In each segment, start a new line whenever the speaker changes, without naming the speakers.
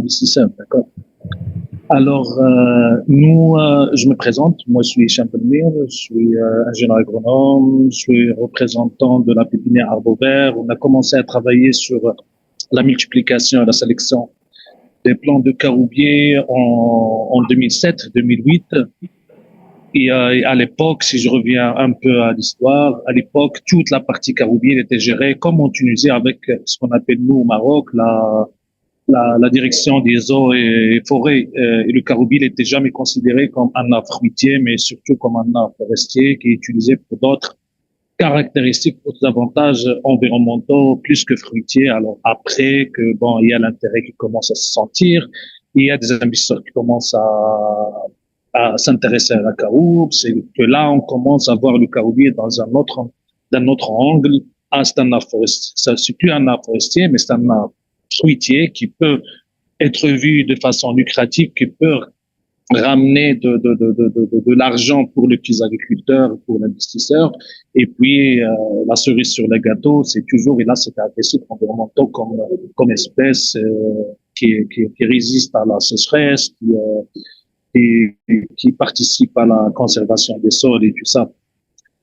investisseurs, d'accord. Alors, je me présente. Moi, je suis Hicham Benmir, je suis ingénieur agronome, je suis représentant de la pépinière Arbre Vert. On a commencé à travailler sur la multiplication et la sélection des plants de caroubier en 2007-2008. Et à l'époque, si je reviens un peu à l'histoire, à l'époque, toute la partie caroubier était gérée comme en Tunisie avec ce qu'on appelle nous au Maroc la direction des eaux et forêts. Et le caroubier n'était jamais considéré comme un arbre fruitier, mais surtout comme un arbre forestier qui est utilisé pour d'autres caractéristiques, d'autres avantages environnementaux plus que fruitiers. Alors après que bon, il y a l'intérêt qui commence à se sentir, il y a des investisseurs qui commencent à s'intéresser à la caroube, c'est que là on commence à voir le caroubier d'un autre angle. Ah, c'est un arbre forestier. Ça, c'est plus un arbre forestier, mais c'est un arbre fruitier qui peut être vu de façon lucrative, qui peut ramener de l'argent pour les petits agriculteurs, pour l'investisseur. Et puis, la cerise sur le gâteau, c'est toujours, et là, c'est caractéristique environnementaux comme espèce qui résiste à la sécheresse, qui participe à la conservation des sols et tout ça.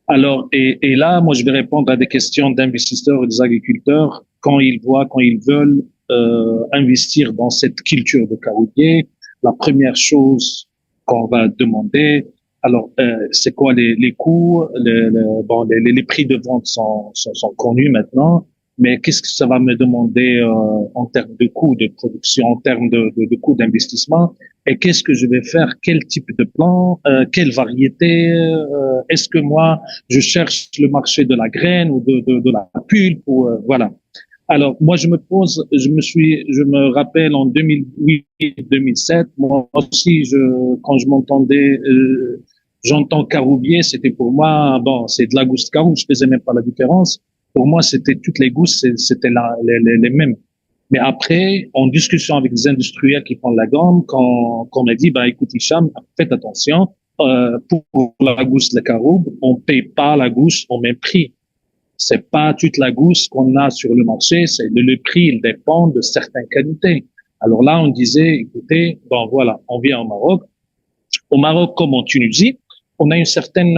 Alors, et là, moi, je vais répondre à des questions d'investisseurs et des agriculteurs quand ils veulent investir dans cette culture de caroubier. La première chose qu'on va demander, alors, c'est quoi les coûts, les prix de vente sont connus maintenant, mais qu'est-ce que ça va me demander en termes de coûts de production, en termes de coûts d'investissement, et qu'est-ce que je vais faire, quel type de plan, quelle variété, est-ce que moi je cherche le marché de la graine ou de la pulpe ou voilà. Alors, moi, je me rappelle en 2008-2007, moi aussi, quand je m'entendais, j'entends caroubier, c'était pour moi, bon, c'est de la gousse caroube, je faisais même pas la différence. Pour moi, c'était toutes les gousses, c'était les mêmes. Mais après, en discussion avec des industriels qui font de la gomme, quand on m'a dit, bah, écoute, Hicham, faites attention, pour la gousse de caroube, on paye pas la gousse au même prix. C'est pas toute la gousse qu'on a sur le marché, c'est le prix, il dépend de certaines qualités. Alors là, on disait, écoutez, bon voilà, on vient au Maroc. Au Maroc, comme en Tunisie, on a une certaine,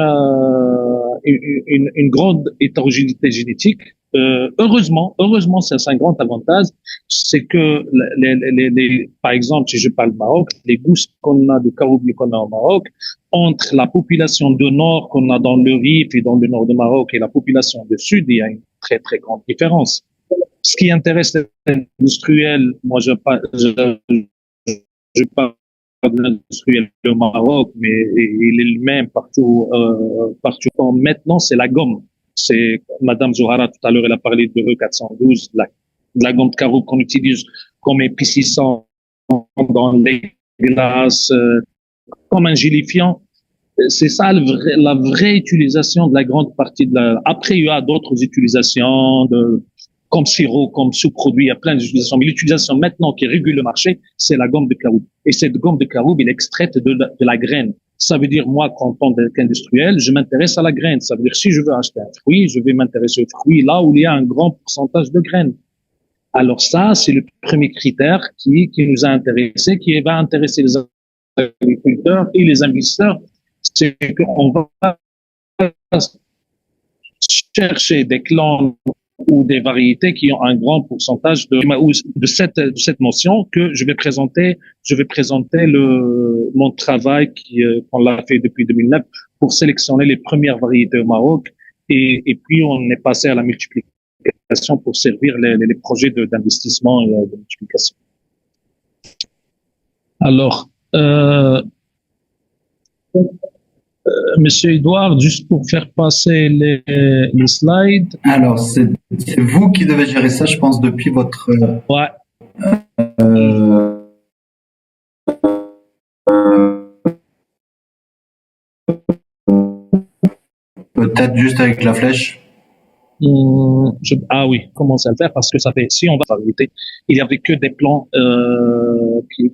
une grande hétérogénéité génétique. Heureusement, c'est un grand avantage, c'est que par exemple, si je parle Maroc, les gousses qu'on a de caroubier qu'on a au Maroc, entre la population du nord qu'on a dans le Rif et dans le nord du Maroc et la population du sud, il y a une très très grande différence. Ce qui intéresse les industriels, moi je parle de l'industriel au Maroc, mais il est le même partout. Maintenant, c'est la gomme. C'est Madame Zohara tout à l'heure, elle a parlé de E412, de la gomme de caroube qu'on utilise comme épaississant dans les glaces, comme un gélifiant. C'est ça la vraie utilisation de la grande partie de la. Après, il y a d'autres utilisations comme sirop, comme sous-produit, il y a plein d'utilisations. Mais l'utilisation maintenant qui régule le marché, c'est la gomme de caroube. Et cette gomme de caroube, elle est extraite de la graine. Ça veut dire, moi, en tant qu'industriel, je m'intéresse à la graine. Ça veut dire, si je veux acheter un fruit, je vais m'intéresser au fruit là où il y a un grand pourcentage de graines. Alors ça, c'est le premier critère qui nous a intéressés, qui va intéresser les agriculteurs et les investisseurs. C'est qu'on va chercher des clans ou des variétés qui ont un grand pourcentage de cette notion que je vais présenter mon travail qu'on l'a fait depuis 2009 pour sélectionner les premières variétés au Maroc et puis on est passé à la multiplication pour servir les projets d'investissement et de multiplication. Alors, Monsieur Edouard, juste pour faire passer les slides.
Alors, c'est vous qui devez gérer ça, je pense, depuis votre.
Ouais.
Peut-être juste avec la flèche.
Ah oui, commencez à le faire parce que ça fait. Si on va variété, il y avait que des plants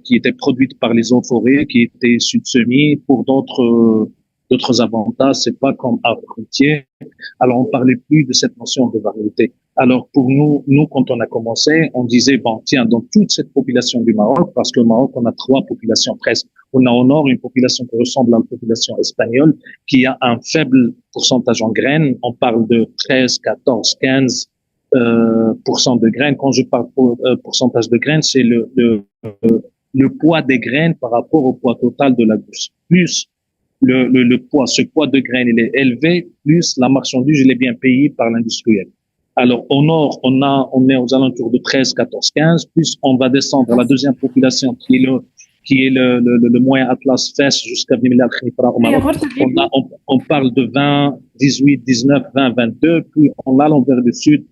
qui étaient produits par les eaux forêts, qui étaient sud-semis pour d'autres d'autres avantages. C'est pas comme arbre fruitier. Alors, on parlait plus de cette notion de variété. Alors, pour nous, quand on a commencé, on disait, bon, tiens, dans toute cette population du Maroc, parce que au Maroc, on a trois populations presque. On a au nord une population qui ressemble à la population espagnole, qui a un faible pourcentage en graines. On parle de 13, 14, 15 pourcent de graines. Quand je parle pourcentage de graines, c'est le poids des graines par rapport au poids total de la gousse. Plus le poids, ce poids de graines, il est élevé, plus la marchandise, elle est bien payée par l'industriel. Alors, au nord, on est aux alentours de 13, 14, 15, plus on va descendre à la deuxième population qui est le moyen Atlas Fès jusqu'à Vimila Khnifra au Maroc. On parle de 20, 18, 19, 20, 22, puis on a l'envers du sud.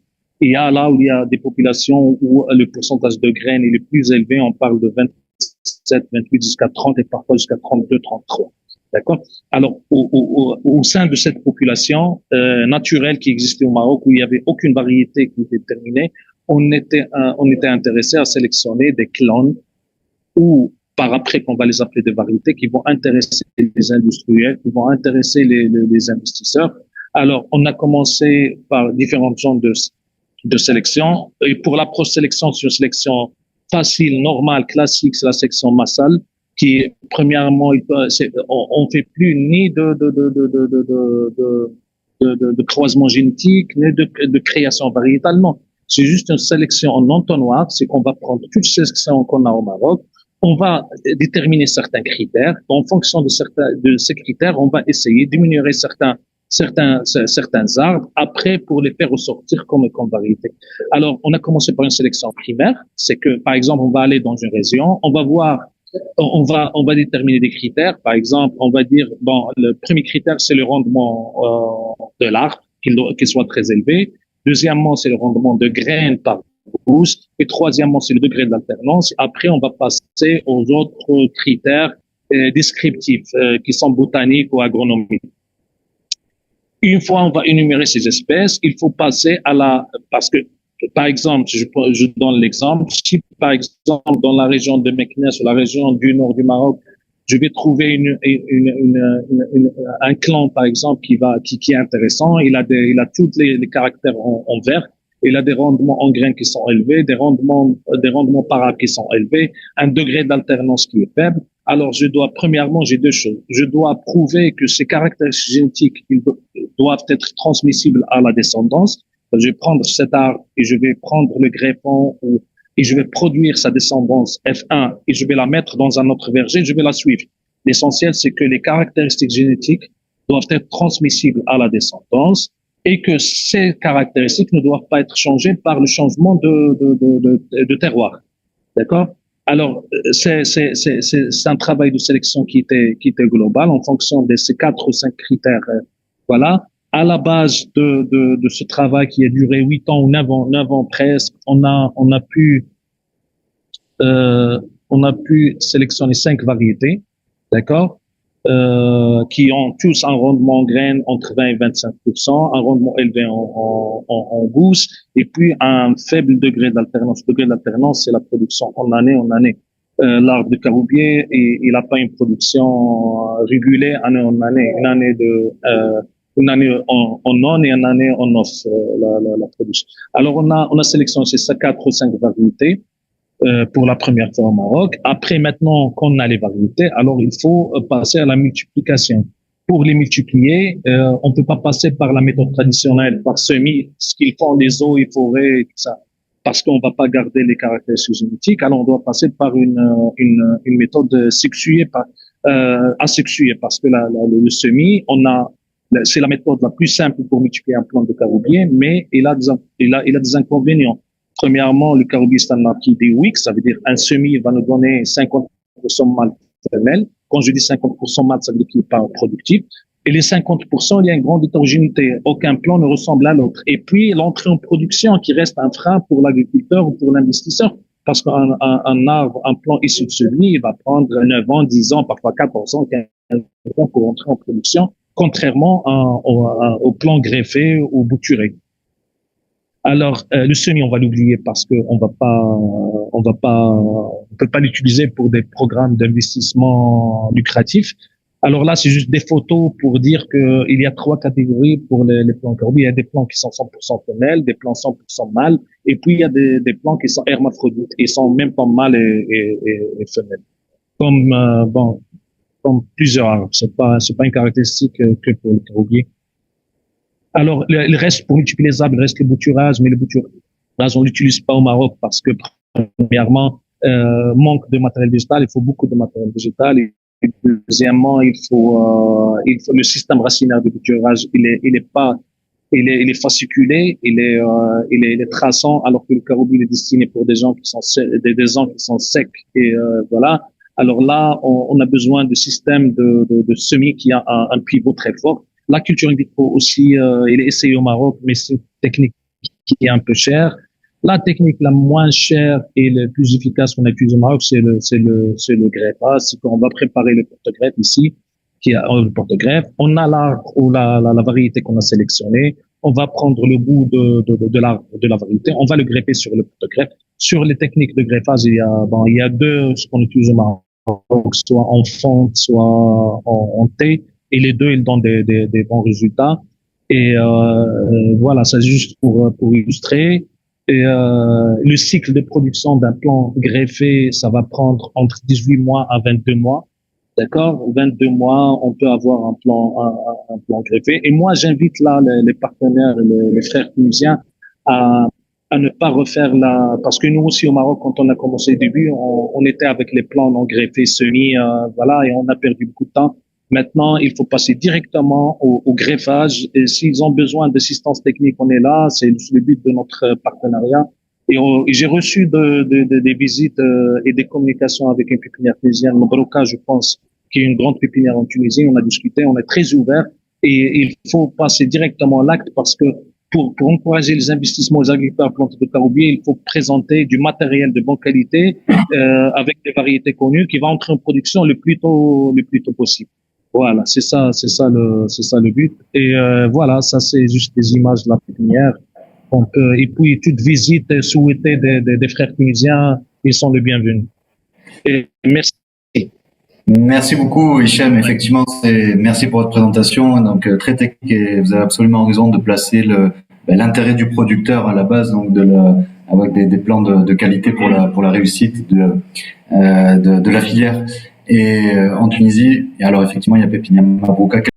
Il y a là où il y a des populations où le pourcentage de graines est le plus élevé, on parle de 27, 28 jusqu'à 30 et parfois jusqu'à 32, 33. D'accord. Alors, au sein de cette population naturelle qui existait au Maroc, où il n'y avait aucune variété qui était déterminée, on était intéressé à sélectionner des clones ou par après qu'on va les appeler des variétés qui vont intéresser les industriels, qui vont intéresser les investisseurs. Alors, on a commencé par différentes zones de sélection. Et pour la pro-sélection, c'est une sélection facile, normale, classique, c'est la sélection massale qui, premièrement, on fait plus ni de croisement génétique, ni de création variétale, non. C'est juste une sélection en entonnoir, c'est qu'on va prendre toutes les sélections qu'on a au Maroc, on va déterminer certains critères. En fonction de ces critères, on va essayer d'énumérer certains arbres après pour les faire ressortir comme variété. Alors, on a commencé par une sélection primaire. C'est que, par exemple, on va aller dans une région, on va déterminer des critères. Par exemple, on va dire, bon, le premier critère, c'est le rendement de l'arbre, qu'il soit très élevé. Deuxièmement, c'est le rendement de graines par gousse. Et troisièmement, c'est le degré d'alternance. Après, on va passer aux autres critères descriptifs qui sont botaniques ou agronomiques. Une fois on va énumérer ces espèces, il faut passer parce que, par exemple, je donne l'exemple, si par exemple dans la région de Meknès ou la région du nord du Maroc, je vais trouver un clan, par exemple, qui est intéressant, il a tous les caractères en vert, il a des rendements en graines qui sont élevés, des rendements par arbre qui sont élevés, un degré d'alternance qui est faible. Alors, premièrement, j'ai deux choses. Je dois prouver que ces caractéristiques génétiques, ils doivent être transmissibles à la descendance. Je vais prendre cet arbre et je vais prendre le greffon et je vais produire sa descendance F1 et je vais la mettre dans un autre verger, je vais la suivre. L'essentiel, c'est que les caractéristiques génétiques doivent être transmissibles à la descendance et que ces caractéristiques ne doivent pas être changées par le changement de terroir. D'accord? Alors, c'est un travail de sélection qui était global en fonction de ces 4 ou 5 critères. Voilà. À la base de ce travail qui a duré 8 ans ou 9 ans presque, on a pu sélectionner 5 variétés, d'accord, qui ont tous un rendement en graines entre 20 et 25%, un rendement élevé en gousse, et puis un faible degré d'alternance. Le degré d'alternance, c'est la production en année en année. L'arbre de caroubier, il n'a pas une production régulée année en année, une année en on et une année en off la production. Alors on a sélectionné ces 4 ou 5 variétés pour la première fois au Maroc. Après, maintenant qu'on a les variétés, alors il faut passer à la multiplication. Pour les multiplier, on peut pas passer par la méthode traditionnelle, par semis, ce qu'ils font les eaux et forêts, tout ça, parce qu'on va pas garder les caractéristiques génétiques. Alors, on doit passer par une méthode asexuée, parce que le semis, c'est la méthode la plus simple pour multiplier un plant de caroubier, mais il a des inconvénients. Premièrement, le caroubier, c'est un arbre qui déwick, ça veut dire un semis va nous donner 50% mâle femelle. Quand je dis 50% mâle, ça veut dire qu'il n'est pas productif. Et les 50%, il y a une grande hétérogénéité. Aucun plant ne ressemble à l'autre. Et puis, l'entrée en production qui reste un frein pour l'agriculteur ou pour l'investisseur. Parce qu'un arbre, un plant issu de semis, il va prendre 9 ans, 10 ans, parfois 14 ans, 15 ans pour entrer en production, contrairement au plant greffé ou bouturé. Alors, le semis, on va l'oublier parce que on peut pas l'utiliser pour des programmes d'investissement lucratifs. Alors là, c'est juste des photos pour dire que il y a trois catégories pour les plants Karoubi. Il y a des plants qui sont 100% femelles, des plants 100% mâles, et puis il y a des plants qui sont hermaphrodites. Ils sont même pas mâles et femelles. Comme bon, comme plusieurs arbres. C'est pas une caractéristique que pour le Karoubi. Alors, il reste pour multiplier les arbres, il reste le bouturage, mais le bouturage, on l'utilise pas au Maroc parce que premièrement, manque de matériel végétal. Il faut beaucoup de matériel végétal. Et deuxièmement, il faut le système racinaire de bouturage. Il est fasciculé, il est traçant, alors que le Karoubi est destiné pour des gens qui sont secs et voilà. Alors là, on a besoin de systèmes de semis qui a un pivot très fort. La culture in vitro aussi, il est essayé au Maroc, mais c'est une technique qui est un peu chère. La technique la moins chère et la plus efficace qu'on a utilisée au Maroc, c'est le greffage. C'est qu'on va préparer le porte-greffe ici, qui a le porte-greffe. On a l'arbre ou la variété qu'on a sélectionnée. On va prendre le bout de l'arbre, de la variété. On va le greffer sur le porte-greffe. Sur les techniques de greffage, il y a deux, ce qu'on utilise au Maroc, soit en fonte, soit en thé. Et les deux, ils donnent des bons résultats. Et voilà, c'est juste pour illustrer. Et le cycle de production d'un plant greffé, ça va prendre entre 18 mois à 22 mois. D'accord? 22 mois, on peut avoir un plan greffé. Et moi, j'invite là les partenaires, les frères tunisiens à ne pas refaire parce que nous aussi au Maroc, quand on a commencé au début, on était avec les plants non greffés semi, voilà, et on a perdu beaucoup de temps. Maintenant, il faut passer directement au greffage. Et s'ils ont besoin d'assistance technique, on est là. C'est le but de notre partenariat. Et j'ai reçu des visites et des communications avec une pépinière tunisienne, Mabrouka, je pense, qui est une grande pépinière en Tunisie. On a discuté, on est très ouvert. Et il faut passer directement à l'acte parce que pour encourager les investissements aux agriculteurs plantés de Karoubi, il faut présenter du matériel de bonne qualité avec des variétés connues qui va entrer en production le plus tôt possible. Voilà, c'est ça le but. Et voilà, ça c'est juste des images de la pépinière. Donc, et puis toute visite souhaitée des frères tunisiens, ils sont les bienvenus. Et merci.
Merci beaucoup, Hichem. Effectivement, merci pour votre présentation. Donc, très technique et vous avez absolument raison de placer l'intérêt du producteur à la base, donc avec des plans de qualité pour la réussite de la filière. Et en Tunisie, et alors effectivement, il y a Pépinière Mabrouka